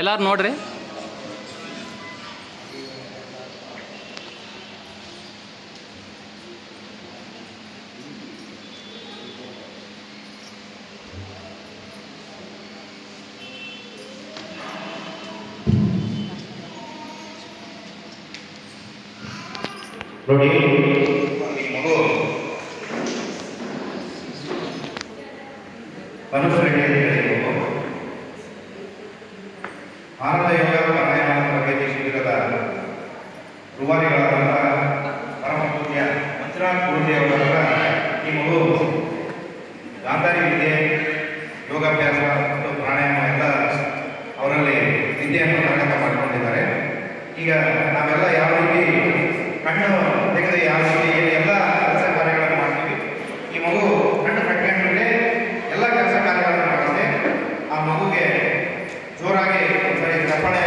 ಎಲ್ಲರೂ ನೋಡ್ರಿ. ನೋಡಿ ಮಗು ಮನುಷ್ಯರಿಗೆ ಭಾರತ ಯೋಗ ಪ್ರಾಣಾಯಾಮ ತರಬೇತಿ ಶಿಬಿರದ ರೂವಾರಿಗಳಾದಂಥ ಪರಮ ಪೂಜ್ಯ ಮಂಜುನಾಥ್ ಗುರೂಜಿ ಅವರ ಈ ಮಗು ಗಾಂಧಾರಿ ವಿದ್ಯೆ, ಯೋಗಾಭ್ಯಾಸ ಮತ್ತು ಪ್ರಾಣಾಯಾಮ ಎಲ್ಲ ಅವರಲ್ಲಿ ವಿದ್ಯೆಯನ್ನು ಕರಗತ ಮಾಡಿಕೊಂಡಿದ್ದಾರೆ. ಈಗ ನಾವೆಲ್ಲ ಯಾವ ರೀತಿ ಕಣ್ಣು ತೆಗೆದು ಯಾವ ರೀತಿ ಎಲ್ಲ ಕೆಲಸ ಕಾರ್ಯಗಳನ್ನು ಮಾಡ್ತೀವಿ, ಈ ಮಗು ಕಣ್ಣು ಕಟ್ಕೊಂಡ್ರೆ ಎಲ್ಲ ಕೆಲಸ ಕಾರ್ಯಗಳನ್ನು ಮಾಡುತ್ತೆ. ಆ ಮಗುಗೆ ಜೋರಾಗಿ ಸರಿ ಚಪ್ಪಾಳೆ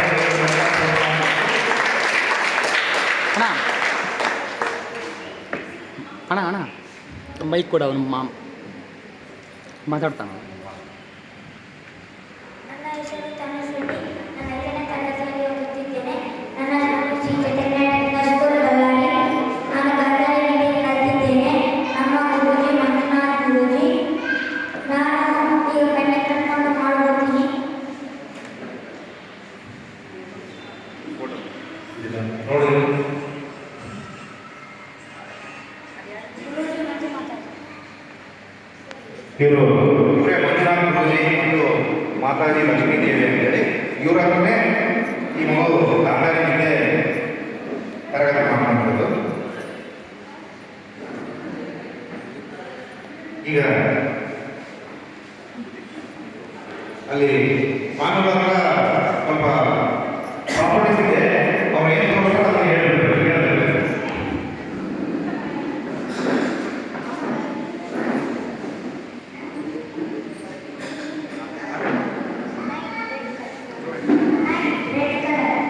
ಅಣ್ಣ ಅಣ್ಣ ಮೈಕ್ ಕೊಡ, ಅವನು ಮಾತಾಡ್ತಾನ. ನನ್ನ ಹೆಸರು ತನುಷ್ ರೆಡ್ಡಿ. ನಾನು 5ನೇ ತರಗತಿಯಲ್ಲಿ ಓದುತ್ತಿದ್ದೇನೆ. ನನ್ನ ಶಾಲೆ ಶ್ರೀ ಚೈತನ್ಯ ಸ್ಕೂಲ್ ಬಳ್ಳಾರಿ. ನಾನು ಗಾಂಧಾರಿ ವಿದ್ಯೆ ಕಲಿತಿದ್ದೇನೆ. ನಮ್ಮ ಗುರೂಜಿ ಮಂಜುನಾಥ್ ಗುರೂಜಿ. ನಾನು ಈಗ ಬೆಣ್ಣೆ ಕಟ್ಕೊಂಡು ಮಾಡ್ಬೋತೀನಿ. ನೋಡಿ ಗುರೂಜಿ ಮತ್ತೆ ಮಾತಾಡ್ತಾರೆ. ಇವರೇ ಮಂಜುನಾಥ್ ಗುರೂಜಿ ಮತ್ತು ಮಾತಾಜಿ ಲಕ್ಷ್ಮೀ ದೇವಿ ಅಂತೇಳಿ ಇವರ ಹತ್ರನೇ ಈ ಮಗು ಗಾಂಧಾರಿ ವಿದ್ಯೆ ತರಗತಿ ಮಾಡುವಂಥದ್ದು. ಈಗ ಅಲ್ಲಿ ಮಾನವ ಸ್ವಲ್ಪ ಪ್ರಾಪರ್ಟೀಸ್ ಇದೆ, ಅವ್ರು ಏನು ತೋರಿಸ್ತಾರೆ ಅದನ್ನು ಹೇಳ್ಬೇಕು. Red colour.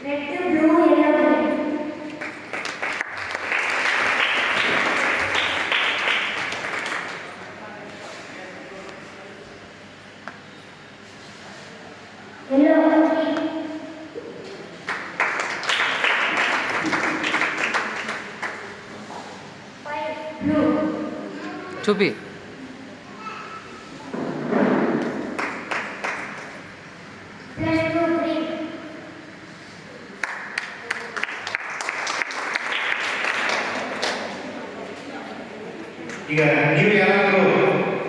Red blue yellow green. Yellow green. White blue. ಚುಪಿ ಪ್ಲಸ್ ಬ್ಲೂ ಗ್ರೀನ್. ಈಗ ನೀವು ಯಾರಾದರೂ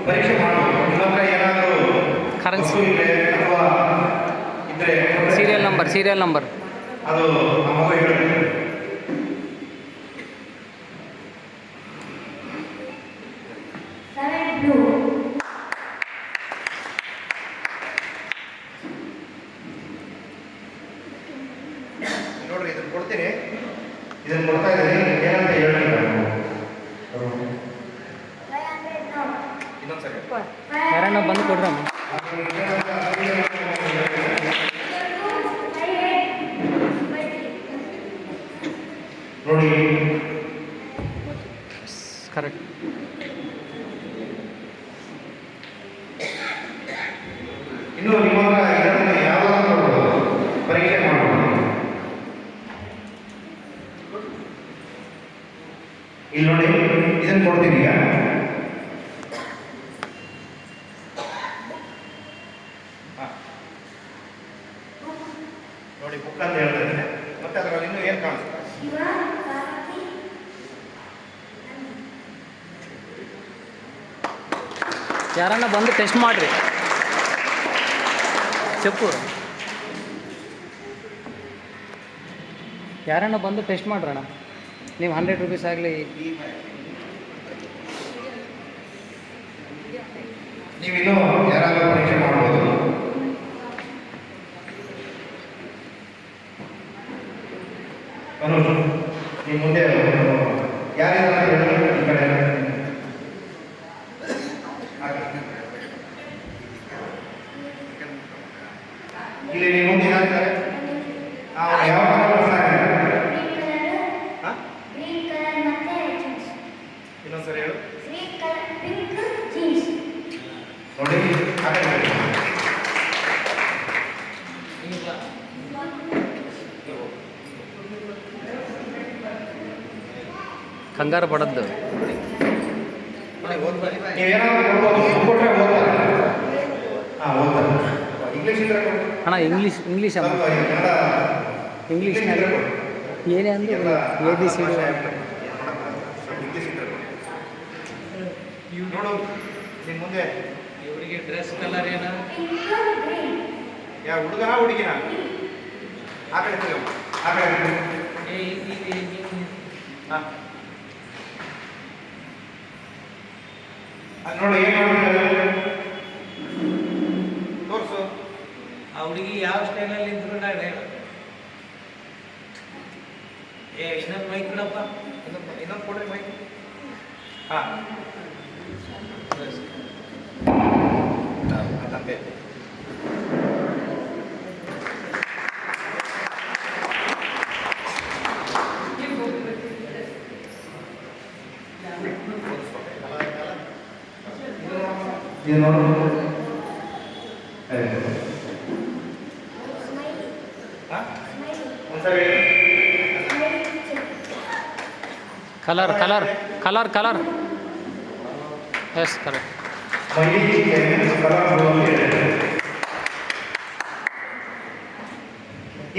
ಪರೀಕ್ಷೆ ಮಾಡಬಹುದು, ನಿಮ್ಮ ಹತ್ರ ಏನಾದರೂ ಕರೆನ್ಸಿ ವಸ್ತು ಇದೆ ಅಥವಾ ಇದ್ರೆ ಸೀರಿಯಲ್ ನಂಬರ್ ಅದು ಆ ಮಗು ಹೇಳುತ್ತೆ. Seven blue. ನೋಡ್ರಿ ಇದನ್ನು ಕೊಡ್ತೀನಿ, ಇದನ್ನು ಕೊಡ್ತಾ ಇದ್ದೀನಿ, ಏನಂತ ಹೇಳ್ತೀನಿ ನಾನು. 500 ನೋಟ್. ಇನ್ನೊಂದ್ಸರಿ ಯಾರನ್ನ ಬಂದು ಕೊಡ್ರಮ್ಮ. ನೋಡಿ ಕರೆಕ್ಟ್. ಇನ್ನು ನಿಮ್ಮ ಹತ್ರ ಇದನ್ನು ಯಾವ್ದಾದ್ರು ಕೊಡ್ಬೋದು, ಪರೀಕ್ಷೆ ಮಾಡ್ಬೋದು. ಇಲ್ಲಿ ನೋಡಿ ಇದನ್ನು ಕೊಡ್ತೀನಿ ಈಗ. ನೋಡಿ ಬುಕ್ ಅಂತ ಹೇಳ್ತಾ ಇದ್ದೇನೆ, ಮತ್ತೆ ಅದರಲ್ಲಿ ಇನ್ನೂ ಏನು ಕಾಣಿಸುತ್ತೆ. ಶಿವ ಪಾರ್ವತಿ ಯಾರನ್ನ ಬಂದು ಟೆಸ್ಟ್ ಮಾಡಿರಿ. చెప్పు, ಯಾರನ್ನ ಬಂದು ಟೆಸ್ಟ್ ಮಾಡ್ರಣ್ಣ. ನೀವು 100 ರೂಪೀಸ್ ಆಗಲಿ. ನೀವಿನ್ನೂ ಯಾರಾದರೂ ಪರೀಕ್ಷೆ ಮಾಡ್ಬೋದು. ಅನುಷ್, ನೀವು ಮುಂದೆ ಯಾರಿದ್ದಾರೆ ಹೇಳಿ, ಈ ಕಡೆ ಇಲ್ಲಿ ನೀವು ಮುಂದೆ ಯಾರಿದ್ದಾರೆ? ನೋಡಿ ಆ ಕಡೆ ಬನ್ನಿ. ಕಂಗಾರು ಪಡದ್ದು. ನೀವೇನಾದ್ರು ಕೊಡ್ಬೋದು, ದುಡ್ಡು ಕೊಟ್ಟರೆ ಓದ್ತಾರೆ. ಹಾಂ ಓದ್ತಾರೆ. ಇಂಗ್ಲೀಷ್ ಇದ್ರೆ ಕೊಡಿ. ಅಣ್ಣ ಇಂಗ್ಲೀಷ್ ಅಮ್ಮ ಸ್ವಲ್ಪ ಇದು ಕನ್ನಡ ಇಂಗ್ಲೀಷ್ನಾಗ ಏನೇ ಅಂದ್ರೆ A B C D English ಇದ್ರೆ ಕೊಡಿ. ನೋಡು ನಿನ್ನ ಮುಂದೆ ಇವರಿಗೆ ಡ್ರೆಸ್ ಕಲರ್ ಏನ ಯಾವ ಹುಡುಗನ ಹುಡುಗಿನ ಆ ಕಡೆ ತಿರುಗಮ್ಮ. ಆ ಕಡೆ ಹಾಂ ಅದು ನೋಡು ಏನು ಮಾಡ್ತಾರೆ ತೋರಿಸು. ಆ ಹುಡುಗಿ ಯಾವ ಸ್ಟೈಲಲ್ಲಿ ನಿಂತ್ಕೊಂಡಾಗ ಇನ್ನೊಂದು ಮೈಕ್ ಬಿಡಪ್ಪ. ಇನ್ನೊಂದು ಕೊಡ್ರಿ ಮೈಕ್. ಹಾಂ ಅದಂತೆ ಇದು ನೋಡು. ಹಾಂ ಒಂದ್ಸರಿ colour colour colour colour yes correct.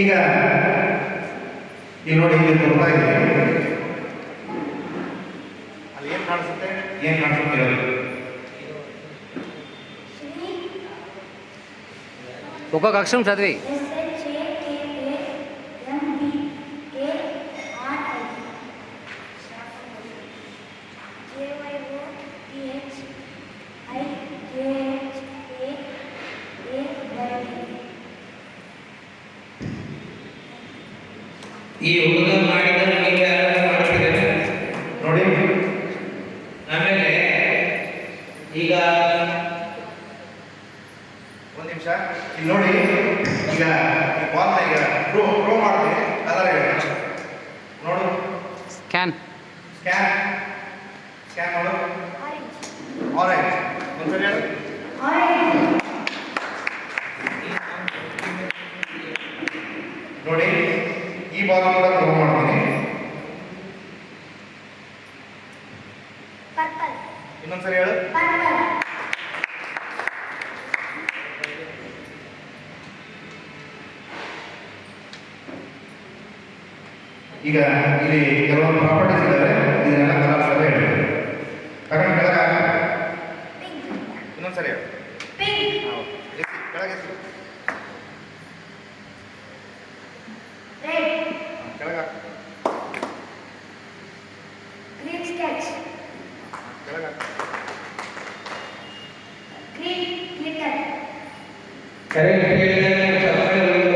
ಈಗ ಈಗ ನೋಡಿ ಇಲ್ಲಿ ತೋರ್ತಾ ಇದೆ. ಅಲ್ಲಿ ಏನು ಕಾಣಿಸುತ್ತೆ, ಏನು ಕಾಣಿಸುತ್ತೆ ಹೇಳಿ. ఒక్కొక్క అక్షరం చదివి. ಈ ಹುಡುಗ ಮಾಡಿದ ನೀವು ಯಾರು ಮಾಡ್ತಿದ್ದೀರ ನೋಡಿ. ಆಮೇಲೆ ಈಗ ಒಂದು ನಿಮಿಷ ಇಲ್ಲಿ ನೋಡಿ. ಈಗ ಈ ಬಾಲ್ನ ಈಗ ಥ್ರೋ ಮಾಡ್ತೀನಿ. ಕಲರ್ ಹೇಳಿ ನೋಡು. ಸ್ಕ್ಯಾನ್ ಸ್ಕ್ಯಾನ್ ಸ್ಕ್ಯಾನ್ ನೋಡು. ಆರೆಂಜ್ ಒಂದ್ಸರಿ ಹೇಳು. ನೋಡಿ ಈ ಬಾಲ್ ಕೂಡ ಥ್ರೋ ಮಾಡ್ತೀನಿ. ಇನ್ನೊಂದ್ಸರಿ ಹೇಳು. ಈಗ ಇಲ್ಲಿ ಕೆಲವೊಂದು ಪ್ರಾಪರ್ಟೀಸ್ ಇದ್ದಾವೆ. ಇದನ್ನೆಲ್ಲ ಕಲರ್ಸ್ ಎಲ್ಲ ಹೇಳಿ. ಕರೆಂಟ್ ಕೆಳಗೆ ಇನ್ನೊಂದ್ಸರಿ ಹೇಳು. ಎಸಿ ಕೆಳಗೆ ಎಸಿ. ಕೆಳಗೆ ಹಾಕು. ಕೆಳಗೆ ಹಾಕು. ಕರೆಕ್ಟ್ ಹೇಳಿದಾಗ ಚಪ್ಪಾಳೆ ಹೊಡಿಬೇಕು.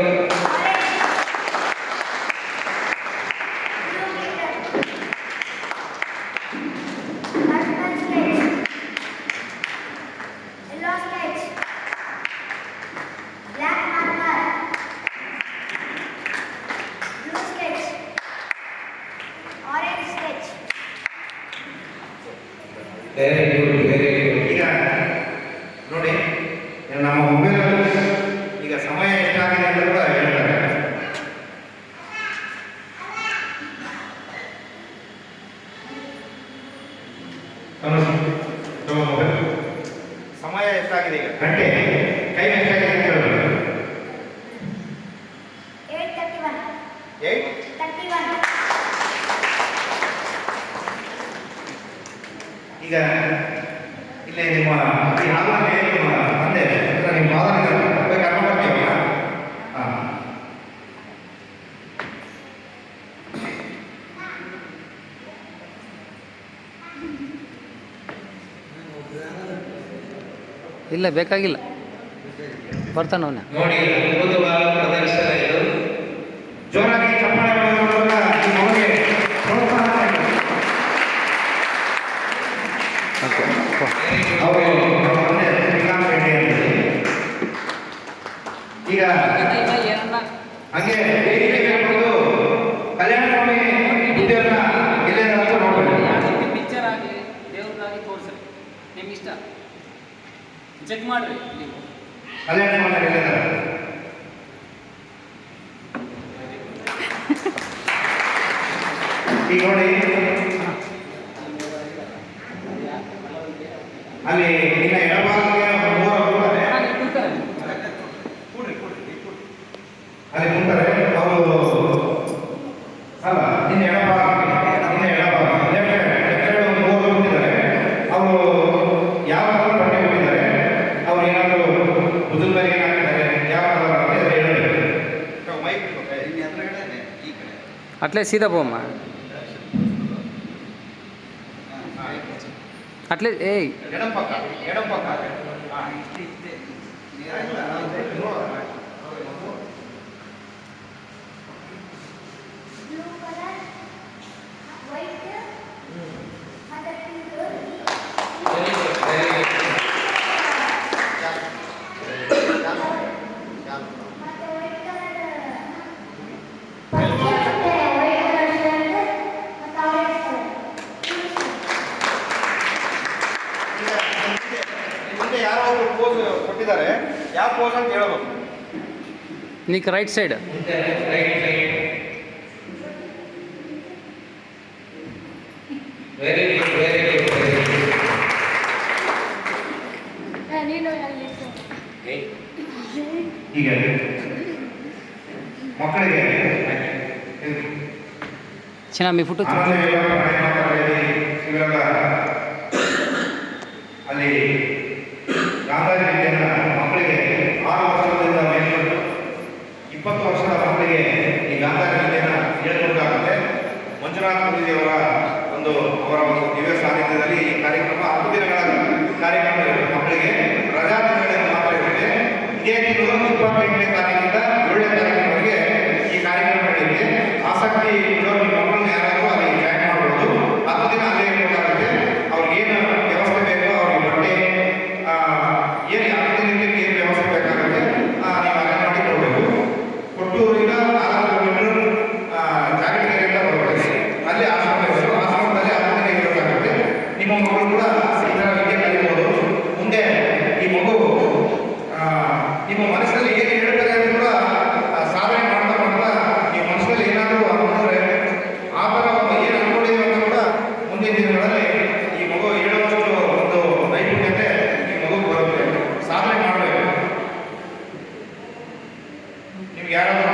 Very good very good. ಈಗ ನೋಡಿ ನಮ್ಮ ಮೊಬೈಲಲ್ಲಿ ಈಗ ಸಮಯ ಎಷ್ಟಾಗಿದೆ ಅಂತ ಕೂಡ ಹೇಳ್ತಾರೆ. ಮೊಬೈಲ್ ಸಮಯ ಎಷ್ಟಾಗಿದೆ ಈಗ ಗಂಟೆ ಟೈಮ್ ಎಷ್ಟಾಗಿದೆ ಅಂತ ಹೇಳ್ಬೇಕು. 8 ಈಗ ಇಲ್ಲಿ ನಿಮ್ಮ ಈ ಹಾಲಲ್ಲಿ ನಿಮ್ಮ ತಂದೆ ಅಂದರೆ ನಿಮ್ಮ ಫಾದರ್ ಕರ್ಕೊಂಡು ಬರ್ತೀವಿ. ಹಾಂ ಇಲ್ಲ ಬೇಕಾಗಿಲ್ಲ ಬರ್ತಾನೆ ಅವನೇ. ನೋಡಿ ಅದ್ಭುತವಾದ ಪ್ರದರ್ಶನ ಇದು. ಜೋರಾಗಿ ಚಪ್ಪಾಳೆ ಮಾಡೋದ್ರಿಂದ ಈ ಮಗುವಿಗೆ ಪ್ರೋತ್ಸಾಹ ನೀಡಿ. ಓಕೆ ಅವರು ನಮ್ಮ ತಂದೆ ಶ್ರೀಕಾಂತ್ ರೆಡ್ಡಿ ಅಂತೇಳಿ. ಈಗ ಹಾಗೆ ವೇದಿಕೆ ಕೇಳ್ಬೋದು. ಕಲ್ಯಾಣ ಸ್ವಾಮಿ ವಿದ್ಯೆಯನ್ನ ಎಲ್ಲೇ ಅಂತ ನೋಡ್ಬೋದು. ಪಿಕ್ಚರ್ ಆಗಲಿ ದೇವ್ರದಾಗಿ ತೋರಿಸಲಿ ನಿಮ್ಗೆ ಇಷ್ಟ. ಚೆಕ್ ಮಾಡ್ರಿ ಕಲ್ಯಾಣ ಮಂಟಪ ಎಲ್ಲಿದ್ದಾರೆ? ಈಗ ನೋಡಿ ಅಲ್ಲಿ ನಿನ್ನ ಎಡಭಾಗಕ್ಕೆ ಮೂವರು ಕೂತಾರೆ. ಅಲ್ಲಿ ಕೂತಾರೆ ಅವರು ಅಲ್ಲ ನಿನ್ನ ಎಡಭಾಗ ಲೆಫ್ಟ್ ಸೈಡ್ ಒಂದು ಮೂವರು ಕೂತಿದ್ದಾರೆ. ಅವರು ಯಾವ ಕಲರ್ ಬಟ್ಟೆ ಕೊಟ್ಟಿದ್ದಾರೆ, ಅವ್ರು ಏನಾದರೂ ಬುದುಲ್ಬರಿ ಏನಾಗ್ತಿದ್ದಾರೆ, ಯಾವ ಕಲರ್ ಅಂತ ಹೇಳಬೇಕು. అట్లే సీదా పోమ్మా అట్లే ఏ ಎಡಂ ಪಕ್ಕ ಬ್ಲೂ ಕಲರ್ ವೈಟ್ ಮತ್ತೆ pink very good very good ಮತ್ತೆ ವೈಟ್ ಕಲರ್ ಪಂಚೆ ಮತ್ತೆ ವೈಟ್ ಕಲರ್ ಶರ್ಟ್ ಮತ್ತೆ ಆರೆಂಜ್ ಕಲರ್ ಮುಂದೆ ಯಾರೋ ಒಬ್ರು ಪೋಸ್ ಕೊಟ್ಟಿದ್ದಾರೆ, ಯಾವ ಪೋಸ್ ಅಂತ ಹೇಳಬೇಕು. నీకు right side right right very good very good very good ನೀನು ಅಲ್ಲಿ ಹೀಗೆ ಮಕ್ಕಳಿಗೆ చిన్న మీ ఫోటో ಆನಂದ ಯೋಗ ಪ್ರಾಣಾಯಾಮ ತರಬೇತಿ ಶಿಬಿರದ ಅಲ್ಲಿ ಗಾಂಧಾರಿ ವಿದ್ಯೆಯನ್ನು ಮಕ್ಕಳಿಗೆ 6 ವರ್ಷದಿಂದ ಮೇಲ್ಪಟ್ಟು 20 ವರ್ಷದ ಮಕ್ಕಳಿಗೆ ಈ ಗಾಂಧಾರಿ ವಿದ್ಯೆಯನ್ನು ಹೇಳ್ಕೊಡ್ಬೇಕಾಗುತ್ತೆ. ಮಂಜುನಾಥ ಗುರೂಜಿಯವರ ಅವರ ಒಂದು ದಿವ್ಯ ಸಾನ್ನಿಧ್ಯದಲ್ಲಿ ಈ ಕಾರ್ಯಕ್ರಮ 10 ದಿನಗಳ ಕಾರ್ಯಕ್ರಮ ಇರುತ್ತೆ. ಮಕ್ಕಳಿಗೆ ರಜಾ ದಿನಗಳಲ್ಲಿ ಮಾತ್ರ ಇರುತ್ತೆ. ಇದೇ ತಿಂಗಳು 28ನೇ ತಾರೀಕಿಂದ 7ನೇ ತಾರೀಕಿನವರೆಗೆ ಈ ಕಾರ್ಯಕ್ರಮ ನಡೆಯುತ್ತೆ. ಆಸಕ್ತಿ ಇರೋರು ನಿಮ್ಮ ಮಕ್ಕಳನ್ನ ಯಾರಾದರೂ ಅಲ್ಲಿ ಜಾಯ್ನ್ ಮಾಡ್ಬೋದು. 10 ದಿನ ಅಲ್ಲೇ ಇರಬೇಕಾಗುತ್ತೆ. ಅವ್ರಿಗೆ ಏನು ವ್ಯವಸ್ಥೆ ಬೇಕೋ ಅವ್ರಿಗೆ ಬಟ್ಟೆ ಏನು ಯಾವ ದಿನಕ್ಕೆ ಏನು ವ್ಯವಸ್ಥೆ ಬೇಕಾಗುತ್ತೆ ನೀವು ಅರೇಂಜ್ ಮಾಡಿ ಕೊಡಬೇಕು. ಕೊಟ್ಟೂರಿಂದ 4 ಕಿಲೋಮೀಟರ್ ಜಾಗಟಗೆರೆಯಿಂದ ಬರಬೇಕು. ಅಲ್ಲಿ ಆಶ್ರಮ ಇರೋದು, ಆಶ್ರಮದಲ್ಲಿ 10 ದಿನ ಇರಬೇಕಾಗುತ್ತೆ. ನಿಮ್ಮ ಮಕ್ಕಳು ಕೂಡ ಈ ಥರ ವಿದ್ಯೆ ಕಲಿಬೋದು. ಮುಂದೆ ಈ ಮಗು ನಿಮ್ಮ ಮನಸ್ಸಲ್ಲಿ ಏನು ಹೇಳ್ತಾರೆ ಅಂತ ಕೂಡ ಸಾಧನೆ ಮಾಡ್ತಾ ಮಾಡ್ತಾ ನಿಮ್ಮ ಮನಸ್ಸಲ್ಲಿ ಏನಾದರೂ ಅನ್ಕೊಂಡ್ರೆ ಆ ಥರ ಒಂದು ಏನು ಅನ್ಕೊಂಡಿದ್ದೀವಿ ಅಂತ ಕೂಡ ಮುಂದಿನ ದಿನಗಳಲ್ಲಿ ಈ ಮಗು ಹೇಳುವಷ್ಟು ಒಂದು ನೈಪುಣ್ಯತೆ ಈ ಮಗು ಬರುತ್ತೆ. ಸಾಧನೆ ಮಾಡಬೇಕು. ನಿಮ್ಗೆ ಯಾರಾದರೂ